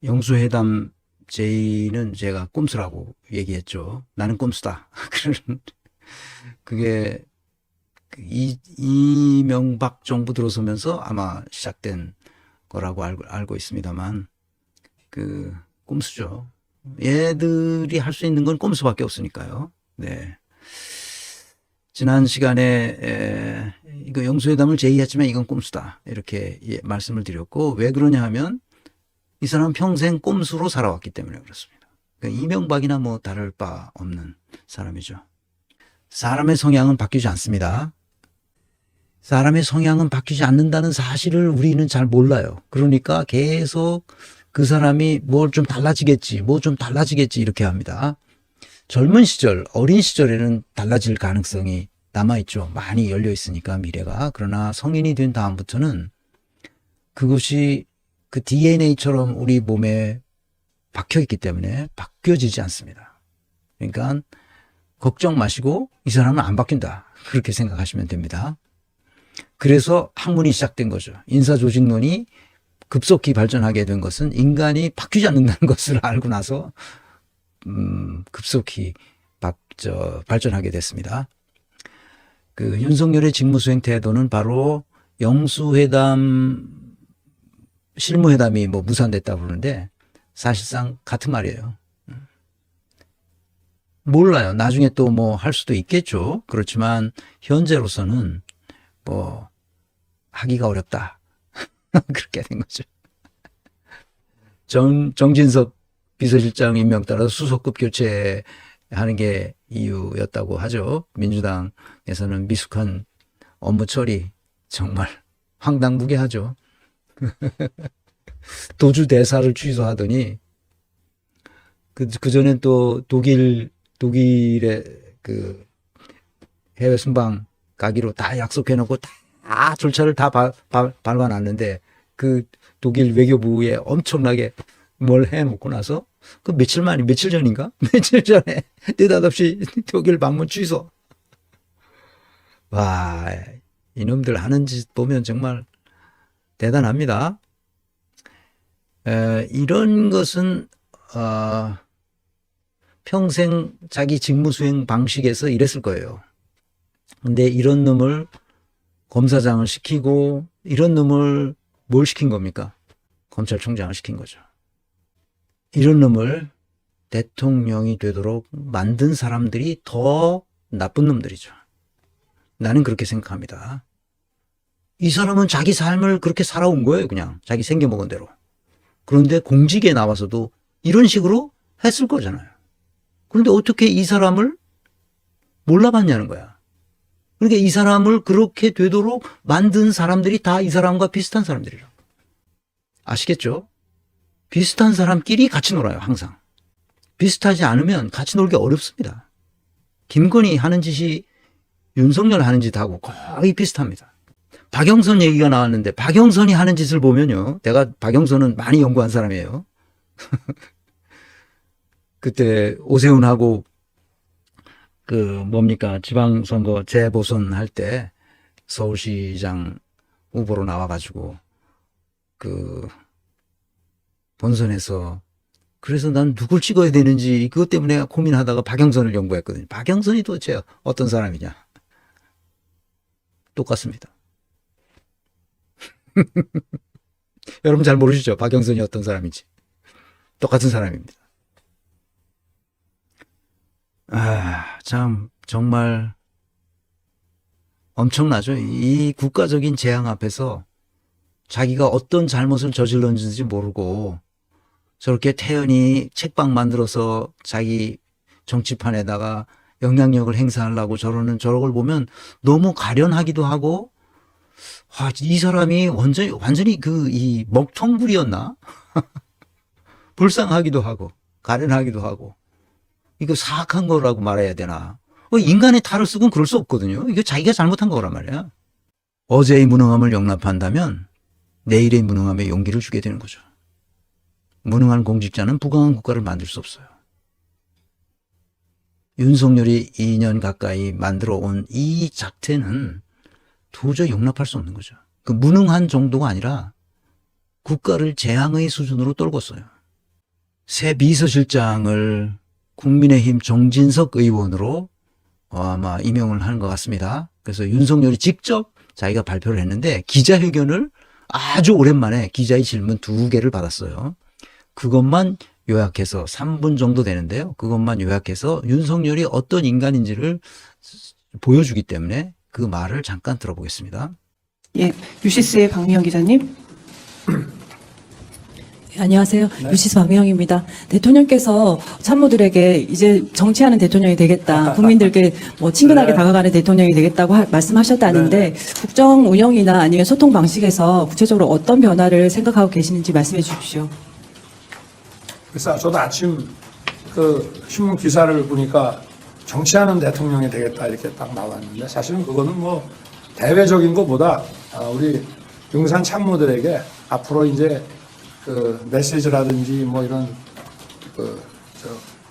영수회담 제의는 제가 꼼수라고 얘기했죠. 나는 꼼수다. 그게 이명박 정부 들어서면서 아마 시작된 거라고 알고 있습니다만, 꼼수죠. 얘들이 할 수 있는 건 꼼수밖에 없으니까요. 네. 지난 시간에 이거 영수회담을 제의했지만 이건 꼼수다, 이렇게 말씀을 드렸고, 왜 그러냐 하면 이 사람은 평생 꼼수로 살아왔기 때문에 그렇습니다. 그러니까 이명박이나 뭐 다를 바 없는 사람이죠. 사람의 성향은 바뀌지 않습니다. 사람의 성향은 바뀌지 않는다는 사실을 우리는 잘 몰라요. 그러니까 계속 그 사람이 뭘 좀 달라지겠지, 뭐 좀 달라지겠지 이렇게 합니다. 젊은 시절, 어린 시절에는 달라질 가능성이 남아있죠. 많이 열려 있으니까 미래가. 그러나 성인이 된 다음부터는 그것이 그 DNA처럼 우리 몸에 박혀있기 때문에 바뀌어지지 않습니다. 그러니까 걱정 마시고 이 사람은 안 바뀐다, 그렇게 생각하시면 됩니다. 그래서 학문이 시작된 거죠. 인사조직론이 급속히 발전하게 된 것은 인간이 바뀌지 않는다는 것을 알고 나서 급속히 발전하게 됐습니다. 윤석열의 직무수행 태도는 바로 영수회담, 실무회담이 뭐 무산됐다고 그러는데 사실상 같은 말이에요. 몰라요. 나중에 또 뭐 할 수도 있겠죠. 그렇지만 현재로서는 뭐 하기가 어렵다. 그렇게 된 거죠. 정진석 비서실장 임명 따라 수석급 교체하는 게 이유였다고 하죠. 민주당에서는 미숙한 업무 처리, 정말 황당무계하죠. 도주 대사를 취소하더니 그전엔 또 독일의 해외 순방 가기로 다 약속해놓고 다 절차를 다 밟아놨는데 그 독일 외교부에 엄청나게 뭘 해놓고 나서 며칠 전인가? 며칠 전에 느닷없이 독일 방문 취소. 와, 이놈들 하는 짓 보면 정말 대단합니다. 이런 것은 평생 자기 직무수행 방식에서 이랬을 거예요. 근데 이런 놈을 검사장을 시키고, 이런 놈을 뭘 시킨 겁니까? 검찰총장을 시킨 거죠. 이런 놈을 대통령이 되도록 만든 사람들이 더 나쁜 놈들이죠. 나는 그렇게 생각합니다. 이 사람은 자기 삶을 그렇게 살아온 거예요. 그냥 자기 생겨먹은 대로. 그런데 공직에 나와서도 이런 식으로 했을 거잖아요. 그런데 어떻게 이 사람을 몰라봤냐는 거야. 그러니까 이 사람을 그렇게 되도록 만든 사람들이 다 이 사람과 비슷한 사람들이라고. 아시겠죠? 비슷한 사람끼리 같이 놀아요, 항상. 비슷하지 않으면 같이 놀기 어렵습니다. 김건희 하는 짓이 윤석열 하는 짓하고 거의 비슷합니다. 박영선 얘기가 나왔는데 박영선이 하는 짓을 보면요. 내가 박영선은 많이 연구한 사람이에요. 그때 오세훈하고 지방선거 재보선 할 때 서울시장 후보로 나와가지고 본선에서, 그래서 난 누굴 찍어야 되는지 그것 때문에 고민하다가 박영선을 연구했거든요. 박영선이 도대체 어떤 사람이냐. 똑같습니다. 여러분 잘 모르시죠? 박영선이 어떤 사람인지. 똑같은 사람입니다. 참 정말 엄청나죠. 이 국가적인 재앙 앞에서 자기가 어떤 잘못을 저질렀는지 모르고 저렇게 태연히 책방 만들어서 자기 정치판에다가 영향력을 행사하려고 저러는 저걸 보면 너무 가련하기도 하고, 이 사람이 완전히 이 먹통불이었나? 불쌍하기도 하고 가련하기도 하고, 이거 사악한 거라고 말해야 되나? 인간의 탈을 쓰고는 그럴 수 없거든요. 이거 자기가 잘못한 거란 말이야. 어제의 무능함을 용납한다면 내일의 무능함에 용기를 주게 되는 거죠. 무능한 공직자는 부강한 국가를 만들 수 없어요. 윤석열이 2년 가까이 만들어 온 이 작태는 도저히 용납할 수 없는 거죠. 무능한 정도가 아니라 국가를 재앙의 수준으로 떨궜어요. 새 비서실장을 국민의힘 정진석 의원으로 아마 임명을 하는 것 같습니다. 그래서 윤석열이 직접 자기가 발표를 했는데 기자회견을 아주 오랜만에 기자의 질문 2개를 받았어요. 그것만 요약해서 3분 정도 되는데요. 그것만 요약해서 윤석열이 어떤 인간인지를 보여주기 때문에 그 말을 잠깐 들어보겠습니다. 예, 유시스의 박미영 기자님. 네, 안녕하세요. 유시스 박미영입니다. 대통령께서 참모들에게 이제 정치하는 대통령이 되겠다. 국민들께 뭐 친근하게 네. 다가가는 대통령이 되겠다고 말씀하셨다는데 국정 운영이나 아니면 소통 방식에서 구체적으로 어떤 변화를 생각하고 계시는지 말씀해 주십시오. 그래서 저도 아침 그 신문 기사를 보니까 정치하는 대통령이 되겠다 이렇게 딱 나왔는데 사실은 그거는 뭐 대외적인 것보다 우리 용산 참모들에게 앞으로 이제 그 메시지라든지 뭐 이런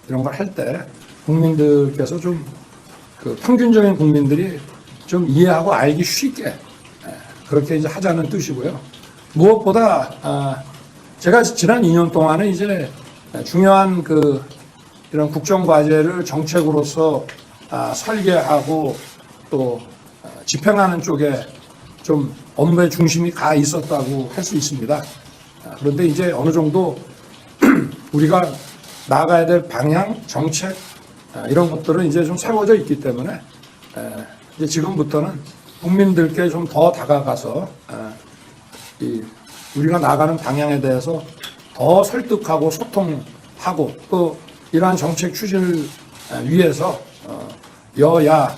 이런 걸 할 때 국민들께서 좀 그 평균적인 국민들이 좀 이해하고 알기 쉽게 그렇게 이제 하자는 뜻이고요. 무엇보다 제가 지난 2년 동안은 이제 중요한 그 이런 국정 과제를 정책으로서 설계하고 또 집행하는 쪽에 좀 업무의 중심이 가 있었다고 할 수 있습니다. 그런데 이제 어느 정도 우리가 나아가야 될 방향, 정책 이런 것들은 이제 좀 세워져 있기 때문에 이제 지금부터는 국민들께 좀 더 다가가서 우리가 나아가는 방향에 대해서 더 설득하고 소통하고 또 이러한 정책 추진을 위해서 여야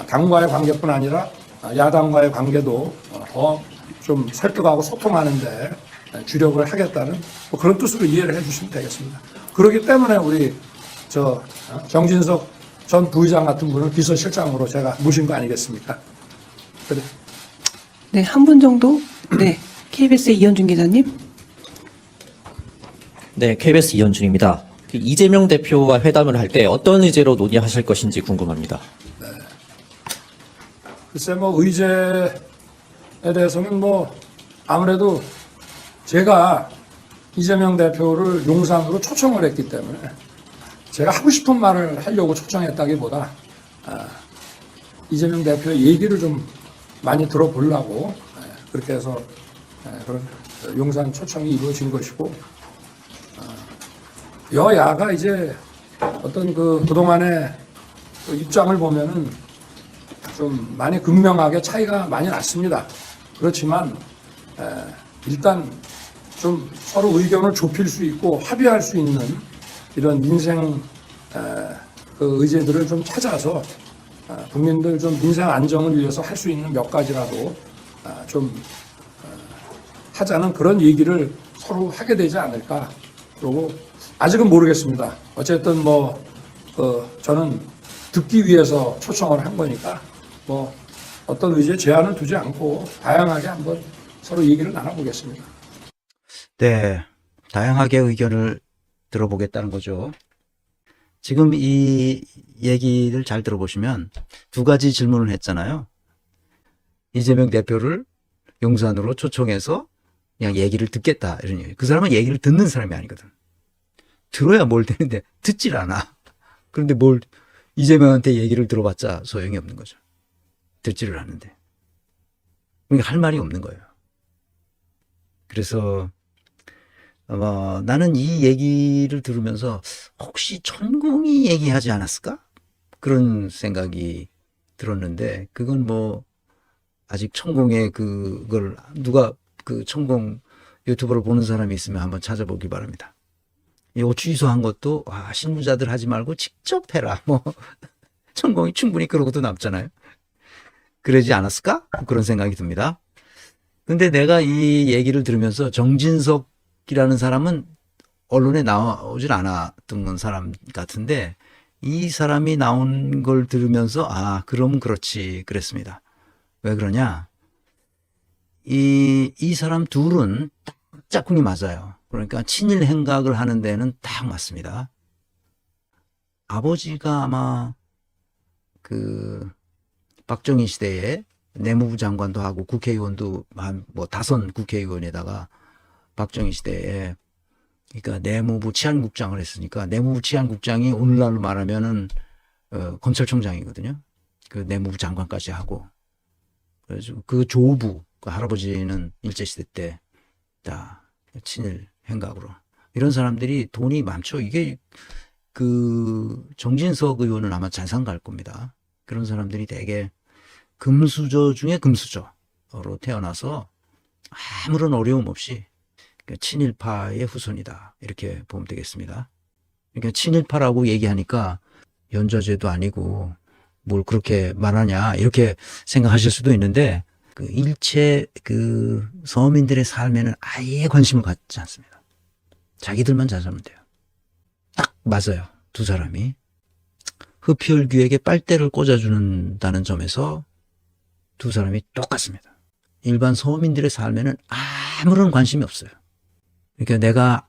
당과의 관계뿐 아니라 야당과의 관계도 더 좀 설득하고 소통하는데 주력을 하겠다는 뭐 그런 뜻으로 이해를 해주시면 되겠습니다. 그렇기 때문에 우리 정진석 전 부의장 같은 분을 비서실장으로 제가 모신 거 아니겠습니까? 그래. 네, 한 분 정도. 네, KBS 이현준 기자님. 네, KBS 이현준입니다. 이재명 대표와 회담을 할 때 어떤 의제로 논의하실 것인지 궁금합니다. 글쎄 뭐 의제에 대해서는 뭐 아무래도 제가 이재명 대표를 용산으로 초청을 했기 때문에 제가 하고 싶은 말을 하려고 초청했다기보다 이재명 대표의 얘기를 좀 많이 들어보려고 그렇게 해서 그런 용산 초청이 이루어진 것이고 여야가 이제 어떤 그동안의 그 입장을 보면은 좀 많이 극명하게 차이가 많이 났습니다. 그렇지만 일단 좀 서로 의견을 좁힐 수 있고 합의할 수 있는 이런 민생 그 의제들을 좀 찾아서 국민들 좀 민생 안정을 위해서 할 수 있는 몇 가지라도 좀 하자는 그런 얘기를 서로 하게 되지 않을까. 그리고 아직은 모르겠습니다. 어쨌든 뭐 저는 듣기 위해서 초청을 한 거니까 뭐 어떤 의지에 제한을 두지 않고 다양하게 한번 서로 얘기를 나눠보겠습니다. 네, 다양하게 의견을 들어보겠다는 거죠. 지금 이 얘기를 잘 들어보시면 2가지 질문을 했잖아요. 이재명 대표를 용산으로 초청해서 그냥 얘기를 듣겠다 이런 얘기. 그 사람은 얘기를 듣는 사람이 아니거든. 들어야 뭘 되는데 듣질 않아. 그런데 뭘 이재명한테 얘기를 들어봤자 소용이 없는 거죠. 듣지를 않는데. 그러니까 할 말이 없는 거예요. 그래서 나는 이 얘기를 들으면서 혹시 천공이 얘기하지 않았을까? 그런 생각이 들었는데 그건 뭐 아직 천공의 그걸 누가 그 천공 유튜브를 보는 사람이 있으면 한번 찾아보기 바랍니다. 이거 취소한 것도 실무자들 하지 말고 직접 해라. 뭐 천공이 충분히 그러고도 남잖아요. 그러지 않았을까? 그런 생각이 듭니다. 근데 내가 이 얘기를 들으면서 정진석이라는 사람은 언론에 나오질 않았던 사람 같은데 이 사람이 나온 걸 들으면서 그럼 그렇지 그랬습니다. 왜 그러냐? 이 사람 둘은 딱 짝꿍이 맞아요. 그러니까 친일 행각을 하는 데는 딱 맞습니다. 아버지가 아마 그 박정희 시대에 내무부 장관도 하고 국회의원도 한 뭐 5 국회의원에다가 박정희 시대에 그러니까 내무부 치안국장을 했으니까 내무부 치안국장이 오늘날로 말하면은 검찰총장이거든요. 그 내무부 장관까지 하고 그래서 그 조부 그 할아버지는 일제시대 때 다 친일 행각으로 이런 사람들이 돈이 많죠. 이게 그 정진석 의원은 아마 잔상 갈 겁니다. 그런 사람들이 되게 금수저 중에 금수저로 태어나서 아무런 어려움 없이 친일파의 후손이다. 이렇게 보면 되겠습니다. 그러니까 친일파라고 얘기하니까 연좌제도 아니고 뭘 그렇게 말하냐 이렇게 생각하실 수도 있는데 그 일체 그 서민들의 삶에는 아예 관심을 갖지 않습니다. 자기들만 잘 살면 돼요. 딱 맞아요. 두 사람이. 흡혈귀에게 빨대를 꽂아주는다는 점에서 두 사람이 똑같습니다. 일반 서민들의 삶에는 아무런 관심이 없어요. 그러니까 내가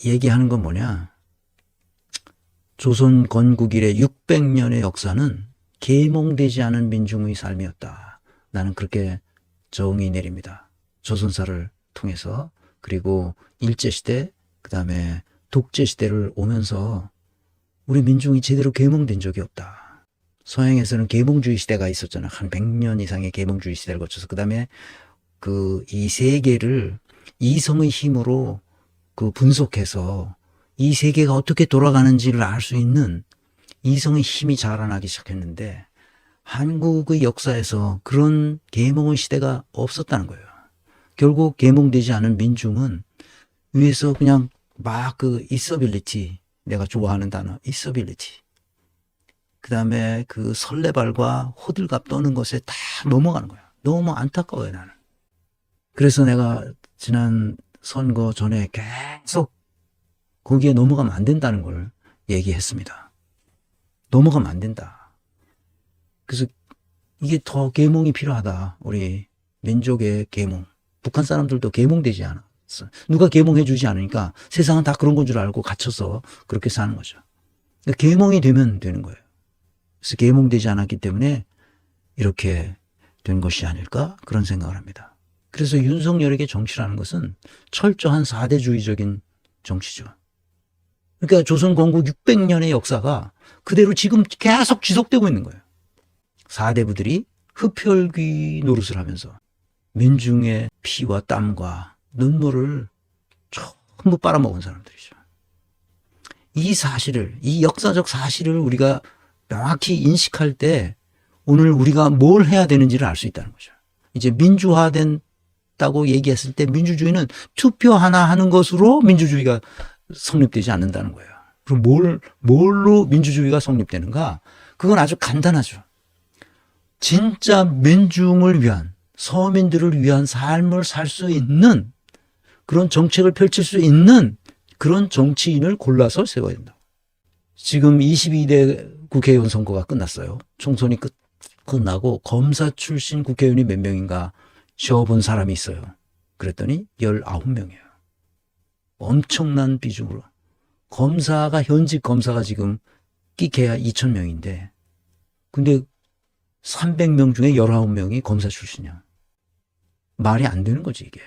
얘기하는 건 뭐냐. 조선 건국 이래 600년의 역사는 계몽되지 않은 민중의 삶이었다. 나는 그렇게 정의 내립니다. 조선사를 통해서 그리고 일제시대 그다음에 독재시대를 오면서 우리 민중이 제대로 계몽된 적이 없다. 서양에서는 계몽주의 시대가 있었잖아. 한 100년 이상의 계몽주의 시대를 거쳐서 그다음에 그 이 세계를 이성의 힘으로 그 분석해서 이 세계가 어떻게 돌아가는지를 알 수 있는 이성의 힘이 자라나기 시작했는데 한국의 역사에서 그런 계몽의 시대가 없었다는 거예요. 결국 계몽되지 않은 민중은 위에서 그냥 막 그 있어빌리티, 내가 좋아하는 단어 있어빌리티, 그 다음에 그 설레발과 호들갑 떠는 것에 다 넘어가는 거야. 너무 안타까워요 나는. 그래서 내가 지난 선거 전에 계속 거기에 넘어가면 안 된다는 걸 얘기했습니다. 넘어가면 안 된다. 그래서 이게 더 계몽이 필요하다. 우리 민족의 계몽. 북한 사람들도 계몽되지 않았어. 누가 계몽해 주지 않으니까 세상은 다 그런 건 줄 알고 갇혀서 그렇게 사는 거죠. 그러니까 계몽이 되면 되는 거예요. 그래서 계몽되지 않았기 때문에 이렇게 된 것이 아닐까 그런 생각을 합니다. 그래서 윤석열에게 정치라는 것은 철저한 사대주의적인 정치죠. 그러니까 조선 건국 600년의 역사가 그대로 지금 계속 지속되고 있는 거예요. 사대부들이 흡혈귀 노릇을 하면서 민중의 피와 땀과 눈물을 전부 빨아먹은 사람들이죠. 이 사실을, 이 역사적 사실을 우리가 명확히 인식할 때 오늘 우리가 뭘 해야 되는지를 알 수 있다는 거죠. 이제 민주화된다고 얘기했을 때 민주주의는 투표 하나 하는 것으로 민주주의가 성립되지 않는다는 거예요. 그럼 뭘로 민주주의가 성립되는가? 그건 아주 간단하죠. 진짜 민중을 위한, 서민들을 위한 삶을 살 수 있는 그런 정책을 펼칠 수 있는 그런 정치인을 골라서 세워야 된다. 지금 22대 국회의원 선거가 끝났어요. 총선이 끝나고 검사 출신 국회의원이 몇 명인가 쉬어본 사람이 있어요. 그랬더니 19명이에요. 엄청난 비중으로. 현직 검사가 지금 끼케야 2,000명인데 근데 300명 중에 19명이 검사 출신이야. 말이 안 되는 거지 이게.